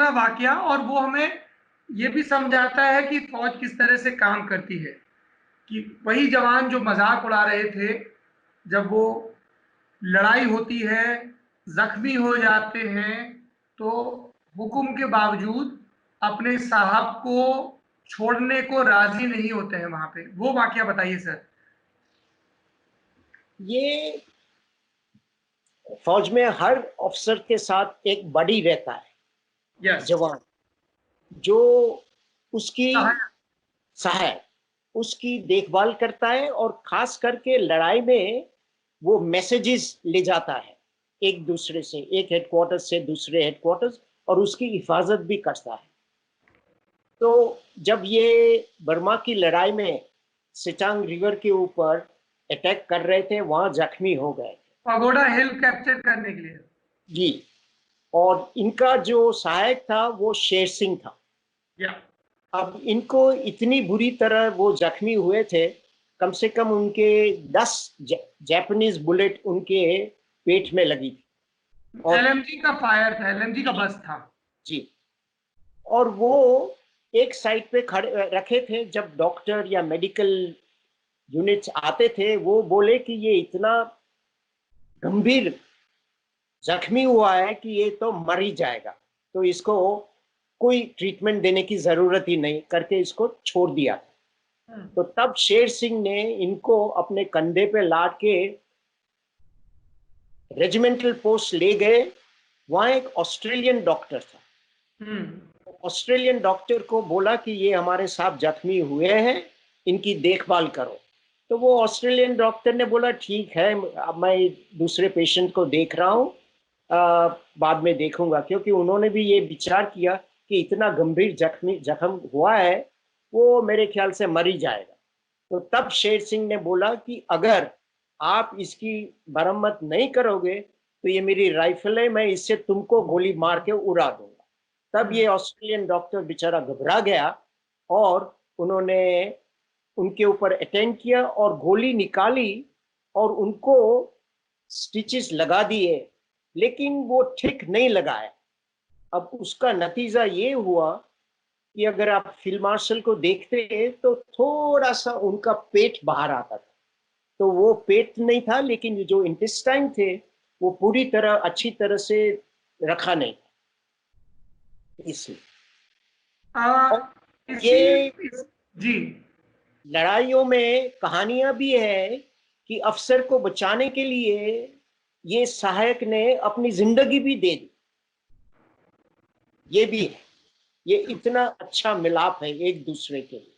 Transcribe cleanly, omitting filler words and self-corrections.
दूसरा वाकया, और वो हमें ये भी समझाता है कि फौज किस तरह से काम करती है, कि वही जवान जो मजाक उड़ा रहे थे, जब वो लड़ाई होती है, जख्मी हो जाते हैं, तो हुक्म के बावजूद अपने साहब को छोड़ने को राजी नहीं होते हैं वहां पे। वो वाकया बताइए सर। ये फौज में हर अफसर के साथ एक बड़ी रहता है, यस। जवान, जो उसकी सहायक। सहायक, उसकी देखभाल करता है, और खास करके लड़ाई में वो मैसेजेस ले जाता है एक दूसरे से, एक हेडक्वार्टर से दूसरे हेडक्वार्टर्स, और उसकी हिफाजत भी करता है। तो जब ये बर्मा की लड़ाई में सिचांग रिवर के ऊपर अटैक कर रहे थे, वहां जख्मी हो गए थे। पगोडा हिल कैप्चर करने के लिए। जी। और इनका जो सहायक था वो शेर सिंह था। या अब इनको इतनी बुरी तरह वो जख्मी हुए थे, कम से कम उनके 10 जापानीज बुलेट उनके पेट में लगी थी। और एलएमजी का फायर था, एलएमजी का बस था। जी, और वो एक साइड पे खड़े रखे थे। जब डॉक्टर या मेडिकल यूनिट्स आते थे, वो बोले कि ये इतना गंभीर जख्मी हुआ है कि ये तो मर ही जाएगा, तो इसको कोई ट्रीटमेंट देने की जरूरत ही नहीं, करके इसको छोड़ दिया। तो तब शेर सिंह ने इनको अपने कंधे पे लाद के रेजिमेंटल पोस्ट ले गए। वहां एक ऑस्ट्रेलियन डॉक्टर था। ऑस्ट्रेलियन डॉक्टर को बोला कि ये हमारे साथ जख्मी हुए हैं, इनकी देखभाल करो। तो वो ऑस्ट्रेलियन डॉक्टर ने बोला ठीक है, अब मैं दूसरे पेशेंट को देख रहा हूँ, बाद में देखूंगा, क्योंकि उन्होंने भी ये विचार किया कि इतना गंभीर जख्म हुआ है, वो मेरे ख्याल से मर ही जाएगा। तो तब शेर सिंह ने बोला कि अगर आप इसकी मरम्मत नहीं करोगे तो ये मेरी राइफल है, मैं इससे तुमको गोली मार के उड़ा दूंगा। तब ये ऑस्ट्रेलियन डॉक्टर बेचारा घबरा गया, और उन्होंने उनके ऊपर अटेंड किया और गोली निकाली और उनको स्टिचेस लगा दिए, लेकिन वो ठीक नहीं लगाया। अब उसका नतीजा ये हुआ कि अगर आप फील्ड मार्शल को देखते तो थोड़ा सा उनका पेट बाहर आता था। तो वो पेट नहीं था, लेकिन जो इंटेस्टाइन थे वो पूरी तरह अच्छी तरह से रखा नहीं था, इसलिए। और इसी ये जी। लड़ाइयों में कहानियां भी है कि अफसर को बचाने के लिए ये सहायक ने अपनी जिंदगी भी दे दी। ये भी है, ये इतना अच्छा मिलाप है एक दूसरे के लिए।